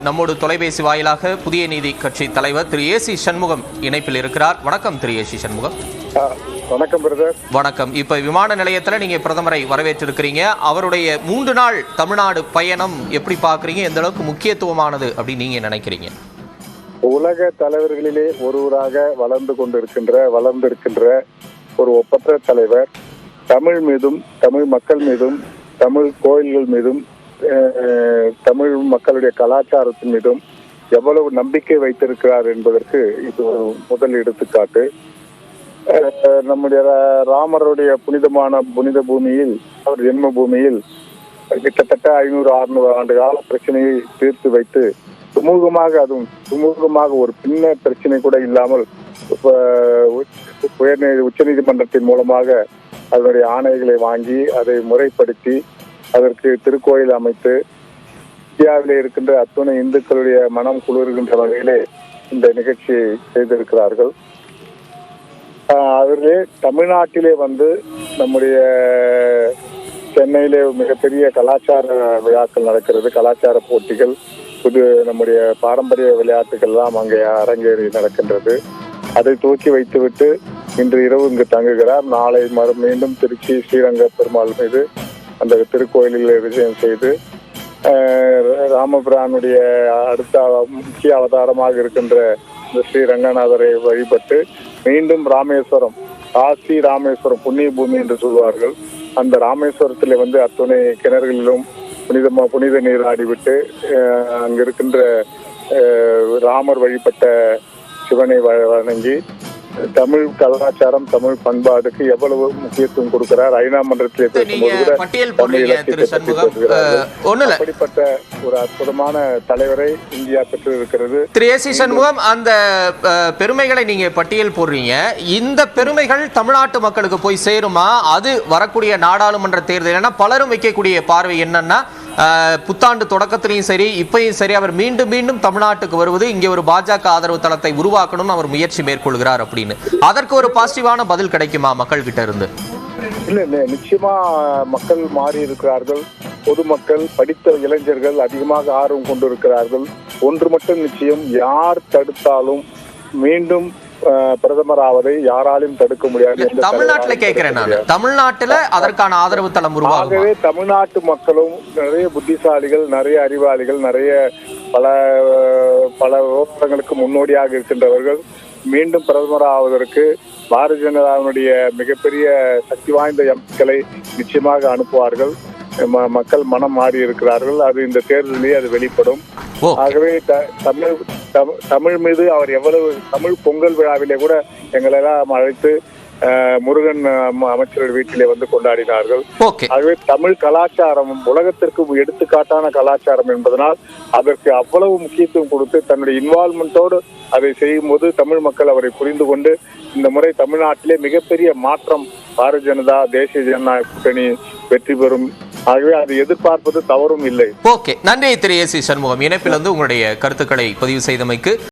நம்மோடு தொலைபேசி வாயிலாக புதிய நீதி கட்சி தலைவர் திரு ஏசி சண்முகம் இணைப்பில் இருக்கிறார். வணக்கம் திரு ஏசி சண்முகம். வணக்கம் பிரதர். வணக்கம். இப்ப விமான நிலையத்துல நீங்க பிரதமரை வரவேற்றிருக்கிறீங்க. அவருடைய 3 நாள் தமிழ்நாடு பயணம் எப்படி பாக்குறீங்க? எந்த அளவுக்கு முக்கியத்துவமானது அப்படின்னு நீங்க நினைக்கிறீங்க? உலக தலைவர்களிலே ஒருவராக வளர்ந்திருக்கின்ற ஒரு ஒப்பற்ற தலைவர். தமிழ் மீதும் தமிழ் மக்கள் மீதும் தமிழ் கோயில்கள் மீதும் தமிழ் மக்களுடைய கலாச்சாரத்தின் மீதும் எவ்வளவு நம்பிக்கை வைத்திருக்கிறார் என்பதற்கு இது ஒரு முதல் எடுத்துக்காட்டு. நம்முடைய ராமருடைய புனித பூமியில், அவர் ஜென்ம பூமியில் கிட்டத்தட்ட 500-600 ஆண்டு கால பிரச்சனையை தீர்த்து வைத்து சுமூகமாக ஒரு பின்ன பிரச்சனை கூட இல்லாமல் உச்சநீதிமன்றத்தின் மூலமாக அதனுடைய ஆணைகளை வாங்கி அதை முறைப்படுத்தி அதற்கு திருக்கோயில் அமைத்து இந்தியாவிலே இருக்கின்ற அத்துணை இந்துக்களுடைய மனம் குளிர்கின்ற வகையிலே இந்த நிகழ்ச்சியை செய்திருக்கிறார்கள். அவர்களே தமிழ்நாட்டிலே வந்து நம்முடைய சென்னையிலே மிகப்பெரிய கலாச்சார விழாக்கள் நடக்கிறது. கலாச்சார போட்டிகள், நம்முடைய பாரம்பரிய விளையாட்டுகள் எல்லாம் அங்கே அரங்கேறி நடக்கின்றது. அதை துவக்கி வைத்துவிட்டு இன்று இரவு இங்கு தங்குகிறார். நாளை மீண்டும் திருச்சி ஸ்ரீரங்க பெருமாள் மீது அந்த திருக்கோயிலில் விஜயம் செய்து ராமபிரானுடைய அடுத்த முக்கிய அவதாரமாக இருக்கின்ற இந்த ஸ்ரீ ரங்கநாதரை வழிபட்டு மீண்டும் ராமேஸ்வரம், காசி ராமேஸ்வரம் புண்ணிய பூமி என்று சொல்வார்கள், அந்த ராமேஸ்வரத்திலே வந்து அத்துணை கிணறுகளிலும் புனித நீர் ஆடிவிட்டு அங்கு இருக்கின்ற ராமர் வழிபட்ட சிவனை வணங்கி தமிழ் கலாச்சாரம் தமிழ் பண்பாடுக்கு எவ்வளவு முக்கியத்துவம் கொடுக்கிறார். ஐநா மன்றத்திலே அப்படிப்பட்ட ஒரு அற்புதமான தலைவரை இந்தியா பெற்று இருக்கிறது. திரு ஏசி சண்முகம், அந்த பெருமைகளை நீங்க பட்டியல் போடுறீங்க. இந்த பெருமைகள் தமிழ்நாட்டு மக்களுக்கு போய் சேருமா? அது வரக்கூடிய நாடாளுமன்ற தேர்தல், ஏன்னா பலரும் வைக்கக்கூடிய பார்வை என்னன்னா, புத்தாண்டு தொடக்கத்திலையும் சரி இப்பயும் சரி அவர் மீண்டும் மீண்டும் தமிழ்நாட்டுக்கு வருவது, இங்கே ஒரு பாஜக ஆதரவு தளத்தை உருவாக்கணும்னு அவர் முயற்சி மேற்கொள்கிறார் அப்படின்னு. அதற்கு ஒரு பாசிட்டிவான பதில் கிடைக்குமா மக்கள் கிட்ட இருந்து? இல்ல, நிச்சயமா மக்கள் மாறி இருக்கிறார்கள். பொதுமக்கள், படித்த இளைஞர்கள் அதிகமாக ஆர்வம் கொண்டிருக்கிறார்கள். ஒன்று மட்டும் நிச்சயம், யார் தடுத்தாலும் மீண்டும் பிரதமர் ஆவதை யாராலும் தடுக்க முடியாது. தமிழ்நாட்டில் கேட்கிறேன் நான், தமிழ்நாட்டில் அதற்கான ஆதரவு தளம் உருவாகும். ஆகவே தமிழ்நாட்டு மக்களும் நிறைய புத்திசாலிகள், நிறைய அறிவாளிகள், நிறைய பல விவகாரங்களுக்கு முன்னோடியாக இருக்கின்றவர்கள் மீண்டும் பிரதமர் ஆவதற்கு பாரதிய ஜனதாவினுடைய மிகப்பெரிய சக்தி வாய்ந்த எம்பிக்களை நிச்சயமாக அனுப்புவார்கள். மக்கள் மனம் மாறி இருக்கிறார்கள். அது இந்த தேர்தலிலே அது வெளிப்படும். ஆகவே தமிழ் மீது அவர் எவ்வளவு, தமிழ் பொங்கல் விழாவிலே கூட எங்களெல்லாம் அழைத்து முருகன் அமைச்சர்கள் வீட்டிலே வந்து கொண்டாடினார்கள். ஆகவே தமிழ் கலாச்சாரம் உலகத்திற்கு எடுத்துக்காட்டான கலாச்சாரம் என்பதனால் அதற்கு அவ்வளவு முக்கியத்துவம் கொடுத்து தன்னுடைய இன்வால்மெண்டோடு அதை செய்யும் போது தமிழ் மக்கள் அவரை புரிந்து கொண்டு இந்த முறை தமிழ்நாட்டிலே மிகப்பெரிய மாற்றம், பாரதிய ஜனதா தேசிய ஜனநாயக கூட்டணி வெற்றி பெறும். ஆகவே அதை எதிர்பார்ப்பது தவறும் இல்லை. நன்றி திரு ஏசி சண்முகம், இணைப்பில் வந்து உங்களுடைய கருத்துக்களை பதிவு செய்தமைக்கு.